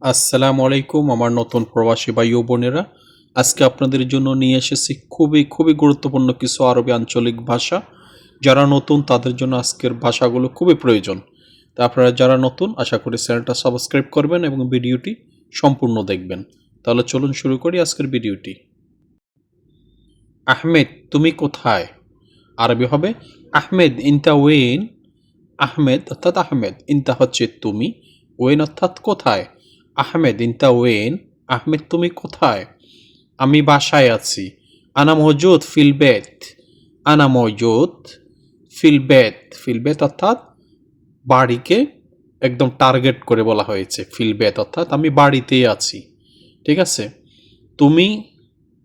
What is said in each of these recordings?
আসসালামু আলাইকুম আমার নতুন প্রবাসী ভাই ও বোনেরা। আজকে আপনাদের জন্য নিয়ে এসেছি খুবই গুরুত্বপূর্ণ কিছু আরবি আঞ্চলিক ভাষা। যারা নতুন তাদের জন্য আজকের ভাষাগুলো খুবই প্রয়োজন। তা আপনারা যারা নতুন আশা করি চ্যানেলটা সাবস্ক্রাইব করবেন এবং ভিডিওটি সম্পূর্ণ দেখবেন। তাহলে চলুন শুরু করি আজকের ভিডিওটি। আহমেদ তুমি কোথায়? আরবি হবে আহমেদ ইনতা ওয়েন। আহমেদ অর্থাৎ আহমেদ, ইনতা হচ্ছে তুমি, ওয়েন অর্থাৎ কোথায়। আহমেদ ইনতা ওয়েন, আহমেদ তুমি কোথায়? আমি বাসায় আছি। আনা মজুদ ফিল বেত। আনা মজুদ ফিল বেত। ফিল বেত অর্থাৎ বাড়িকে একদম টার্গেট করে বলা হয়েছে। ফিল বেত অর্থাৎ আমি বাড়িতেই আছি। ঠিক আছে। তুমি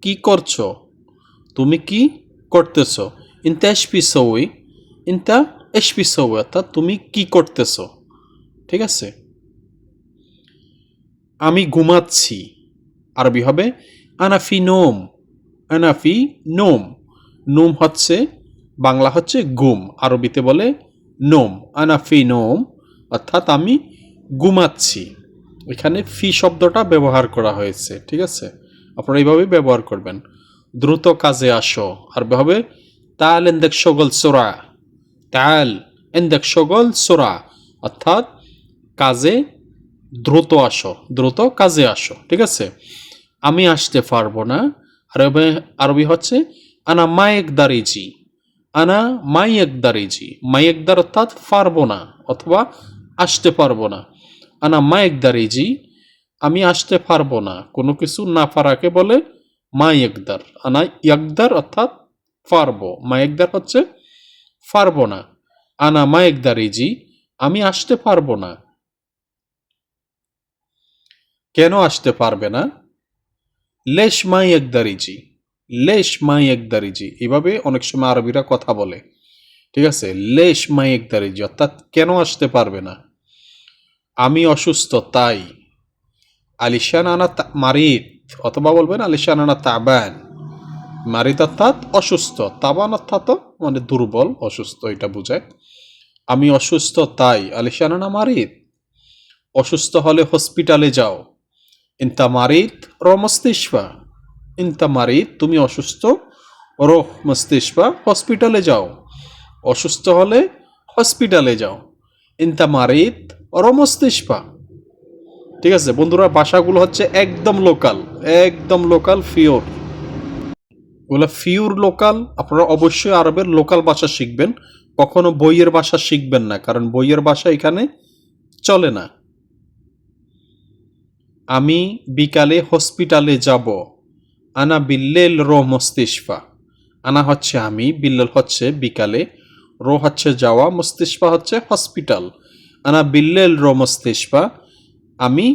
কি করছো? তুমি কি করতেছো? ইনতা এশ পিসোই। ইনতা এশ পিসোই অর্থাৎ তুমি কি করতেছো। ঠিক আছে। আমি ঘুমাচ্ছি। আরবি হবে আনাফি নোম। আনাফি নোম। নোম হচ্ছে বাংলা হচ্ছে ঘুম, আরবিতে বলে নোম। আনাফি নোম অর্থাৎ আমি ঘুমাচ্ছি। এখানে ফি শব্দটা ব্যবহার করা হয়েছে। ঠিক আছে, আপনারা এইভাবেই ব্যবহার করবেন। দ্রুত কাজে আসো। আরবি হবে তাল এন্দেক শগল সোরা। তাল এন্দেক শগল সোরা অর্থাৎ কাজে দ্রুত আসো, দ্রুত কাজে আসো। ঠিক আছে। আমি আসতে পারবো না। আরবি আরবি হচ্ছে আনা মায়েক দারিজি। আনা মাইয়েক দারিজি। মাইয়েক দার অর্থাৎ পারবো না অথবা আসতে পারবো না। আনা মায়েক দারিজি, আমি আসতে পারবো না। কোনো কিছু না পারাকে বলে মা একদার। আনা একদার অর্থাৎ পারবো। মা একদার হচ্ছে পারবো না। আনা মা একদারিজি, আমি আসতে পারবো না। কেন আসতে পারবে না? লেশ মাই একদারিজি। লেশ মাই একদারিজি, এভাবে অনেক সময় আরবিরা কথা বলে। ঠিক আছে। লেশ মাই একদারিজি অর্থাৎ কেন আসতে পারবে না। আমি অসুস্থ তাই। আলিশান আনা মারিদ অথবা বলবেন আলিশান আনা তাবান। মারিদ অর্থাৎ অসুস্থ, তাবান অর্থাৎ মানে দুর্বল, অসুস্থ এটা বোঝায়। আমি অসুস্থ তাই। আলিশান আনা মারিদ, অসুস্থ হলে হসপিটালে যাও। ইনতা মারিদ র মস্তিষ্ফা। ইনতা মারিদ তুমি অসুস্থ, রোহ মস্তিষ্ফা হসপিটালে যাও। অসুস্থ হলে হসপিটালে যাও। ইনতা মারিদ র মস্তিষ্ফা। ঠিক আছে বন্ধুরা, ভাষাগুলো হচ্ছে একদম লোকাল, একদম লোকাল ফিওর। ওগুলো ফিওর লোকাল। আপনারা অবশ্যই আরবের লোকাল ভাষা শিখবেন, কখনো বইয়ের ভাষা শিখবেন না, কারণ বইয়ের ভাষা এখানে চলে না। আমি বিকালে হসপিটালে যাব। আনা বিল্লেল রো মস্তিষ্ফা। আনা হচ্ছে আমি, বিল্লেল হচ্ছে বিকালে, রো হচ্ছে যাওয়া, মস্তিষ্ফা হচ্ছে হসপিটাল। আনা বিল্লেল রো মস্তিষ্ফা, আমি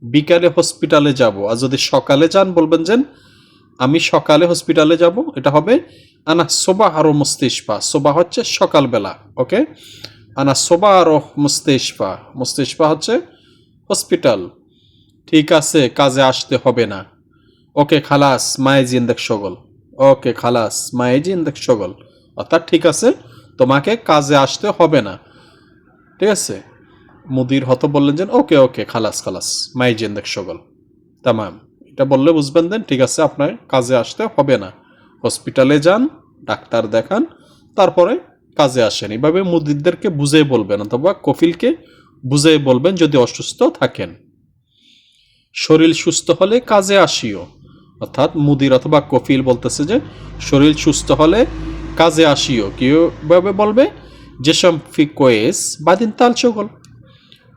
বিকালে হসপিটালে যাব। আর যদি সকালে যান বলবেন যে আমি সকালে হসপিটালে যাব। এটা হবে আনা সোবা আরো মুস্তিষ্ফা। সোবা হচ্ছে সকালবেলা। ওকে। আনা সোবা আরো মুস্তিষ্ফা। মুস্তিষ্ফা হচ্ছে হসপিটাল। ঠিক আছে, কাজে আসতে হবে না। ওকে খালাস মায়েজি ইন্দেক সগল। ওকে খালাস মায়েজি ইন্দেক সগল অর্থাৎ ঠিক আছে, তোমাকে কাজে আসতে হবে না। ঠিক আছে। মুদির হতো বললেন যে ওকে ওকে খালাস খালাস মায়েজি ইন্দেক সগল। তামাম, এটা বললে বুঝবেন দেন ঠিক আছে আপনার কাজে আসতে হবে না। হসপিটালে যান, ডাক্তার দেখান, তারপরে কাজে আসেন। এভাবে মুদিরদেরকে বুঝে বলবেন অথবা কফিলকে বুঝে বলবেন যদি অসুস্থ থাকেন। শরীর সুস্থ হলে কাজে আসিও অর্থাৎ মুদির অথবা কফিল বলতেছে যে শরীর সুস্থ হলে কাজে আসিও। কিভাবে বলবে? জেসম ফি কোয়েস বাদিন তাল সগল।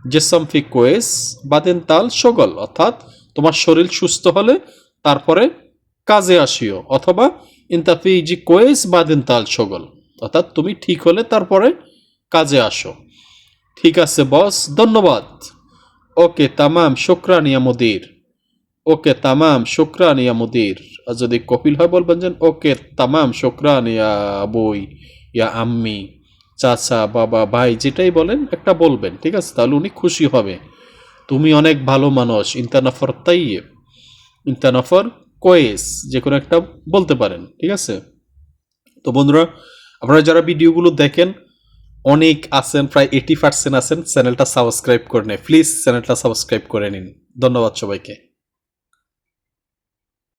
জেসম ফি কোয়েস বাদিন তাল সগল অর্থাৎ তোমার শরীর সুস্থ হলে তারপরে কাজে আসিও, অথবা ইনতাফি জি কোয়েস বাদিন তাল সগল অর্থাৎ তুমি ঠিক হলে তারপরে কাজে আসো। ঠিক আছে বস, ধন্যবাদ। ওকে তামাম শুক্রান ইয়া মুদির। ওকে তামাম শুক্রান ইয়া মুদির। আর যদি কপিল হয় বলবেন যে ওকে তামাম শুক্রান ইয়া আবুই ইয়া আম্মি, চাচা বাবা ভাই যেটাই বলেন একটা বলবেন। ঠিক আছে, তাহলে উনি খুশি হবে। তুমি অনেক ভালো মানুষ। ইন্তানাফর তাইয়েব, ইন্তানাফর কোয়েস, যে কোনো একটা বলতে পারেন। ঠিক আছে। তো বন্ধুরা, আপনারা যারা ভিডিওগুলো দেখেন অনেক আছেন, প্রায় 80% আছেন চ্যানেলটা সাবস্ক্রাইব করে নেন। প্লিজ চ্যানেলটা সাবস্ক্রাইব করে নিন। ধন্যবাদ সবাইকে।